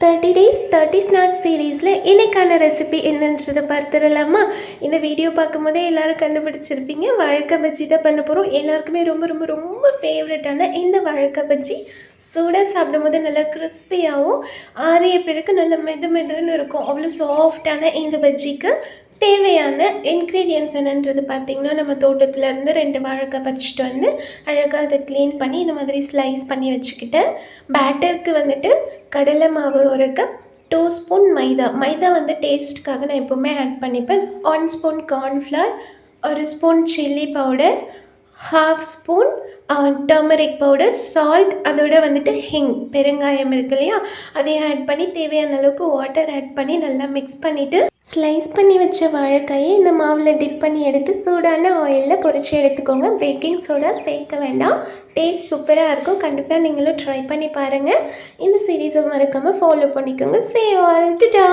30 days 30 snacks சீரீஸில் இன்றைக்கான recipe என்னன்றதை பார்த்துடலாமா? இந்த வீடியோ பார்க்கும்போதே எல்லோரும் கண்டுபிடிச்சிருப்பீங்க. வாழைக்காய் பஜ்ஜி தான் பண்ண போகிறோம். எல்லாருக்குமே ரொம்ப ரொம்ப ரொம்ப ஃபேவரட்டான இந்த வாழைக்காய் பஜ்ஜி சூடாக சாப்பிடும்போது நல்லா கிறிஸ்பியாகவும் ஆறிய பிறகு நல்லா மெதுன்னு இருக்கும். அவ்வளோ சாஃப்டான இந்த பஜ்ஜிக்கு தேவையான இன்க்ரீடியன்ட்ஸ் என்னன்றது பார்த்திங்கன்னா, நம்ம தோட்டத்துலேருந்து 2 வாழைக்காய் பறிச்சிட்டு வந்து அழகாக அதை க்ளீன் பண்ணி இந்த மாதிரி ஸ்லைஸ் பண்ணி வச்சுக்கிட்டேன். பேட்டருக்கு வந்துட்டு கடலை மாவு 1 கப், 2 ஸ்பூன் மைதா வந்து டேஸ்ட்டுக்காக நான் எப்போவுமே ஆட் பண்ணிப்பேன். 1 spoon cornflour, 1 spoon chilli powder, 1/2 spoon turmeric powder, salt, அதோட வந்துட்டு பெருங்காயம் இருக்கு இல்லையா, அதையும் ஆட் பண்ணி தேவையான அளவுக்கு வாட்டர் ஆட் பண்ணி நல்லா மிக்ஸ் பண்ணிவிட்டு ஸ்லைஸ் பண்ணி வச்ச வாழைக்காயை இந்த மாவில் டிப் பண்ணி எடுத்து சூடான ஆயிலில் பொரித்து எடுத்துக்கோங்க. பேக்கிங் சோடா சேர்க்க வேண்டாம். டேஸ்ட் சூப்பராக இருக்கும். கண்டிப்பாக நீங்களும் ட்ரை பண்ணி பாருங்கள். இந்த சீரீஸை மறக்காமல் ஃபாலோ பண்ணிக்கோங்க. சேவ் ஆல் டுடா.